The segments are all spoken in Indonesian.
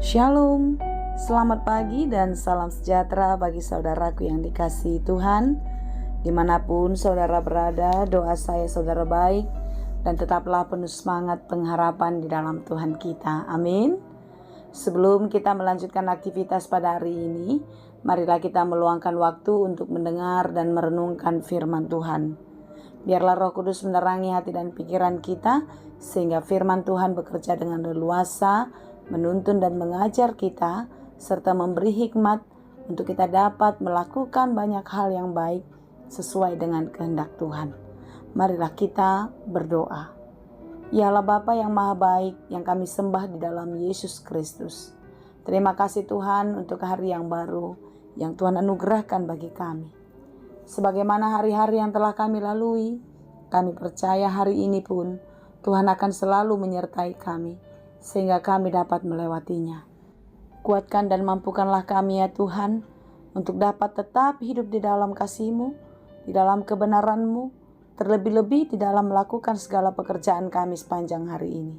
Shalom, selamat pagi dan salam sejahtera bagi saudaraku yang dikasihi Tuhan. Dimanapun saudara berada, doa saya saudara baik dan tetaplah penuh semangat pengharapan di dalam Tuhan kita. Amin. Sebelum kita melanjutkan aktivitas pada hari ini, marilah kita meluangkan waktu untuk mendengar dan merenungkan firman Tuhan. Biarlah Roh Kudus menerangi hati dan pikiran kita, sehingga firman Tuhan bekerja dengan leluasa, menuntun dan mengajar kita, serta memberi hikmat untuk kita dapat melakukan banyak hal yang baik sesuai dengan kehendak Tuhan. Marilah kita berdoa. Ya Allah Bapa yang maha baik, yang kami sembah di dalam Yesus Kristus. Terima kasih Tuhan untuk hari yang baru yang Tuhan anugerahkan bagi kami. Sebagaimana hari-hari yang telah kami lalui, kami percaya hari ini pun Tuhan akan selalu menyertai kami, sehingga kami dapat melewatinya. Kuatkan dan mampukanlah kami ya Tuhan, untuk dapat tetap hidup di dalam kasih-Mu, di dalam kebenaran-Mu, terlebih-lebih di dalam melakukan segala pekerjaan kami sepanjang hari ini.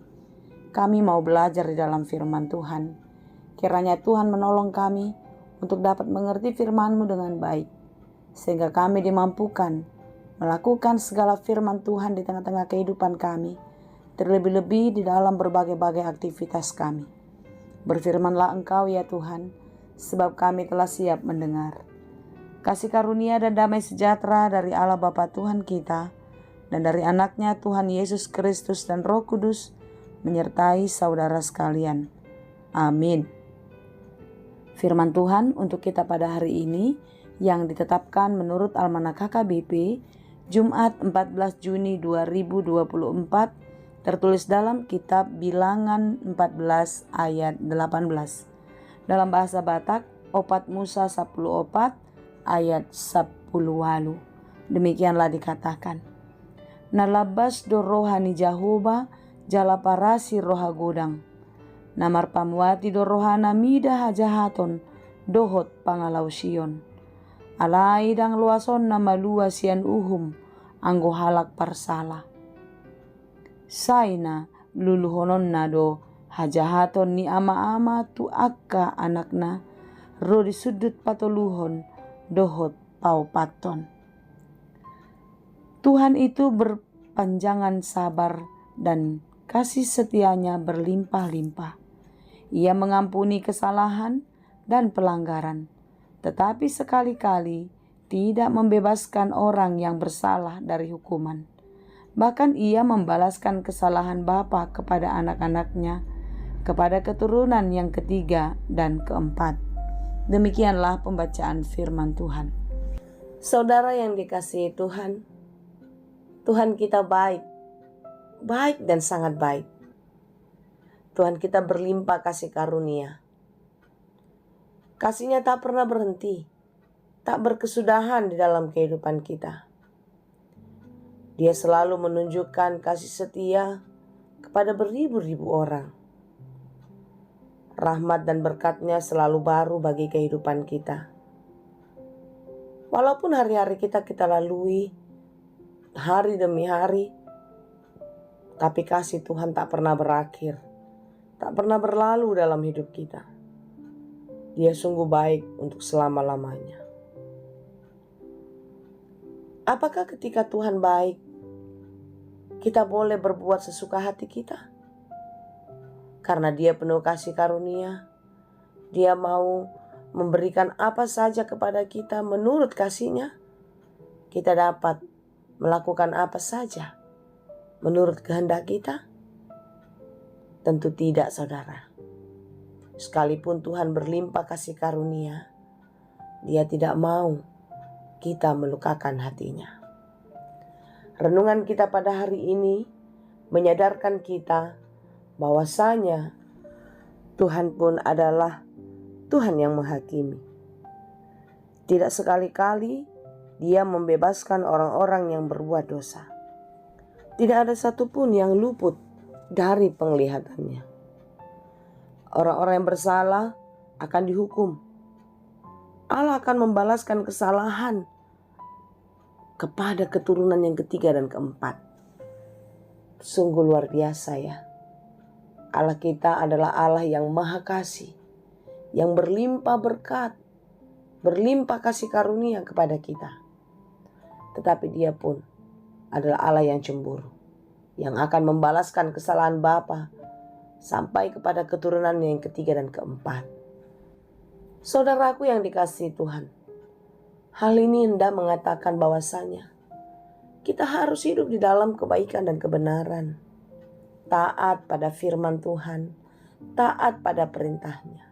Kami mau belajar di dalam firman Tuhan. Kiranya Tuhan menolong kami untuk dapat mengerti firman-Mu dengan baik, sehingga kami dimampukan melakukan segala firman Tuhan di tengah-tengah kehidupan kami, terlebih-lebih di dalam berbagai-bagai aktivitas kami. Berfirmanlah Engkau ya Tuhan, sebab kami telah siap mendengar. Kasih karunia dan damai sejahtera dari Allah Bapa Tuhan kita, dan dari anaknya Tuhan Yesus Kristus dan Roh Kudus, menyertai saudara sekalian. Amin. Firman Tuhan untuk kita pada hari ini, yang ditetapkan menurut Almanak KKBP, Jumat 14 Juni 2024, tertulis dalam kitab Bilangan 14 ayat 18. Dalam bahasa Batak, opat Musa 10 opat ayat 10 walu. Demikianlah dikatakan. Nalabas do rohani Jahoba jala parasi roha godang. Namar pamuati do rohana mida hajahaton dohot pangalau Sion. Alai dang luason nama luasian uhum anggo halak parsala. Saina luluhonon nado hajahaton ni ama-ama tu akka anakna ro di sudut patoluhon dohot pau paton. Tuhan itu berpanjangan sabar dan kasih setianya berlimpah-limpah. Ia mengampuni kesalahan dan pelanggaran, tetapi sekali-kali tidak membebaskan orang yang bersalah dari hukuman. Bahkan ia membalaskan kesalahan bapa kepada anak-anaknya, kepada keturunan yang ketiga dan keempat. Demikianlah pembacaan firman Tuhan. Saudara yang dikasihi Tuhan, Tuhan kita baik, baik dan sangat baik. Tuhan kita berlimpah kasih karunia. Kasih-Nya tak pernah berhenti, tak berkesudahan di dalam kehidupan kita. Dia selalu menunjukkan kasih setia kepada beribu-ribu orang. Rahmat dan berkat-Nya selalu baru bagi kehidupan kita. Walaupun hari-hari kita lalui, hari demi hari, tapi kasih Tuhan tak pernah berakhir, tak pernah berlalu dalam hidup kita. Dia sungguh baik untuk selama-lamanya. Apakah ketika Tuhan baik, kita boleh berbuat sesuka hati kita? Karena Dia penuh kasih karunia, Dia mau memberikan apa saja kepada kita menurut kasih-Nya. Kita dapat melakukan apa saja menurut kehendak kita? Tentu tidak, saudara. Sekalipun Tuhan berlimpah kasih karunia, Dia tidak mau kita melukakan hati-Nya. Renungan kita pada hari ini menyadarkan kita bahwasanya Tuhan pun adalah Tuhan yang menghakimi. Tidak sekali-kali Dia membebaskan orang-orang yang berbuat dosa. Tidak ada satupun yang luput dari penglihatannya. Orang-orang yang bersalah akan dihukum. Allah akan membalaskan kesalahan kepada keturunan yang ketiga dan keempat. Sungguh luar biasa ya. Allah kita adalah Allah yang maha kasih, yang berlimpah berkat, berlimpah kasih karunia kepada kita. Tetapi Dia pun adalah Allah yang cemburu, yang akan membalaskan kesalahan Bapa sampai kepada keturunan yang ketiga dan keempat. Saudaraku yang dikasihi Tuhan, hal ini hendak mengatakan bahwasanya kita harus hidup di dalam kebaikan dan kebenaran, taat pada firman Tuhan, taat pada perintahnya.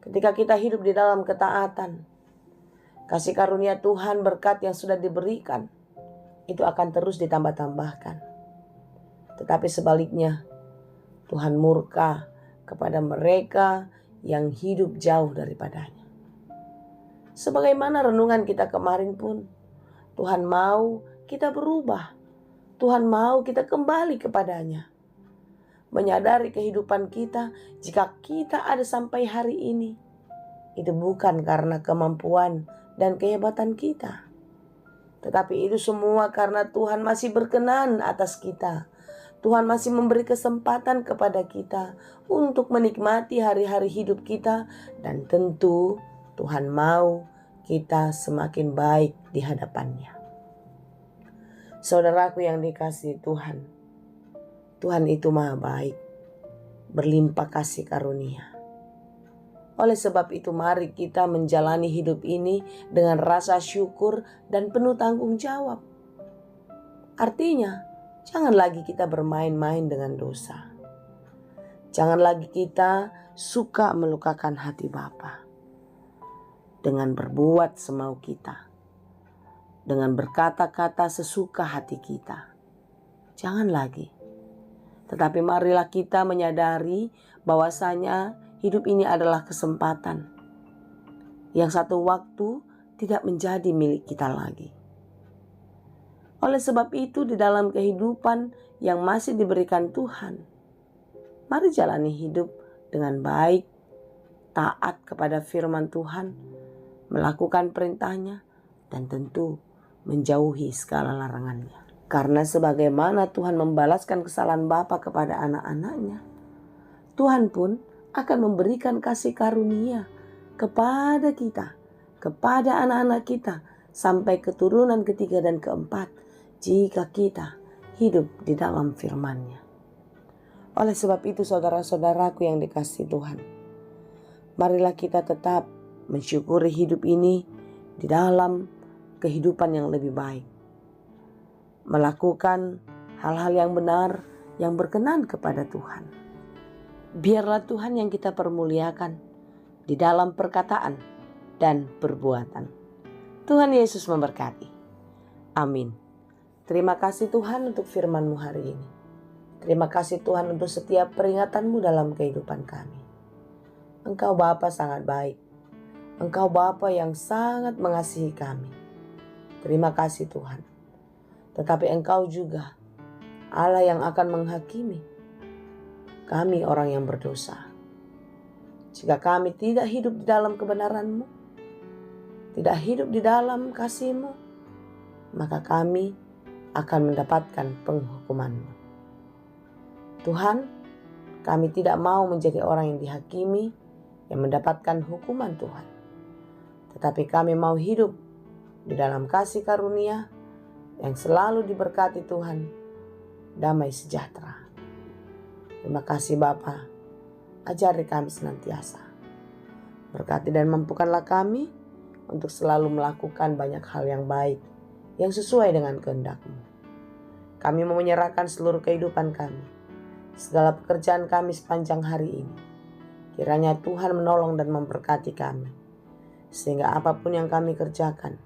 Ketika kita hidup di dalam ketaatan, kasih karunia Tuhan, berkat yang sudah diberikan, itu akan terus ditambah-tambahkan. Tetapi sebaliknya, Tuhan murka kepada mereka yang hidup jauh daripadanya. Sebagaimana renungan kita kemarin pun, Tuhan mau kita berubah. Tuhan mau kita kembali kepadanya. Menyadari kehidupan kita, jika kita ada sampai hari ini, itu bukan karena kemampuan dan kehebatan kita, tetapi itu semua karena Tuhan masih berkenan atas kita. Tuhan masih memberi kesempatan kepada kita untuk menikmati hari-hari hidup kita, dan tentu Tuhan mau kita semakin baik di hadapannya. Saudaraku yang dikasihi Tuhan, Tuhan itu maha baik, berlimpah kasih karunia. Oleh sebab itu mari kita menjalani hidup ini dengan rasa syukur dan penuh tanggung jawab. Artinya, jangan lagi kita bermain-main dengan dosa. Jangan lagi kita suka melukakan hati Bapa dengan berbuat semau kita, dengan berkata-kata sesuka hati kita. Jangan lagi. Tetapi marilah kita menyadari bahwasanya hidup ini adalah kesempatan yang satu waktu tidak menjadi milik kita lagi. Oleh sebab itu, di dalam kehidupan yang masih diberikan Tuhan, mari jalani hidup dengan baik, taat kepada firman Tuhan, melakukan perintahnya, dan tentu menjauhi segala larangannya. Karena sebagaimana Tuhan membalaskan kesalahan Bapa kepada anak-anaknya, Tuhan pun akan memberikan kasih karunia kepada kita, kepada anak-anak kita, sampai keturunan ketiga dan keempat, jika kita hidup di dalam firman-Nya. Oleh sebab itu, saudara-saudaraku yang dikasihi Tuhan, marilah kita tetap mensyukuri hidup ini di dalam kehidupan yang lebih baik, melakukan hal-hal yang benar, yang berkenan kepada Tuhan. Biarlah Tuhan yang kita permuliakan di dalam perkataan dan perbuatan. Tuhan Yesus memberkati. Amin. Terima kasih Tuhan untuk firman-Mu hari ini. Terima kasih Tuhan untuk setiap peringatan-Mu dalam kehidupan kami. Engkau Bapa sangat baik. Engkau Bapa yang sangat mengasihi kami. Terima kasih Tuhan. Tetapi Engkau juga Allah yang akan menghakimi kami orang yang berdosa. Jika kami tidak hidup di dalam kebenaran-Mu, tidak hidup di dalam kasih-Mu, maka kami akan mendapatkan penghukuman-Mu. Tuhan, kami tidak mau menjadi orang yang dihakimi, yang mendapatkan hukuman Tuhan. Tetapi kami mau hidup di dalam kasih karunia yang selalu diberkati Tuhan, damai sejahtera. Terima kasih Bapa, ajari kami senantiasa. Berkati dan mampukanlah kami untuk selalu melakukan banyak hal yang baik, yang sesuai dengan kehendak-Mu. Kami mau menyerahkan seluruh kehidupan kami, segala pekerjaan kami sepanjang hari ini. Kiranya Tuhan menolong dan memberkati kami, sehingga apapun yang kami kerjakan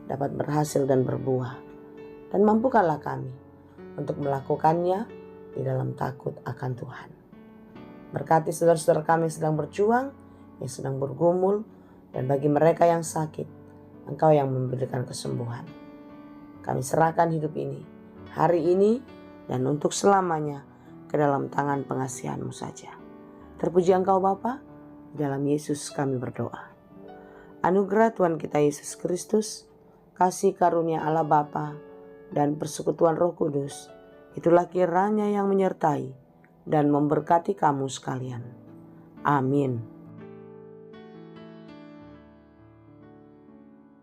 dapat berhasil dan berbuah. Dan mampukanlah kami untuk melakukannya di dalam takut akan Tuhan. Berkati saudara-saudara kami yang sedang berjuang, yang sedang bergumul, dan bagi mereka yang sakit, Engkau yang memberikan kesembuhan. Kami serahkan hidup ini, hari ini, dan untuk selamanya ke dalam tangan pengasihan-Mu saja. Terpuji Engkau Bapa, di dalam Yesus kami berdoa. Anugerah Tuhan kita Yesus Kristus, kasih karunia Allah Bapa, dan persekutuan Roh Kudus, itulah kiranya yang menyertai dan memberkati kamu sekalian. Amin.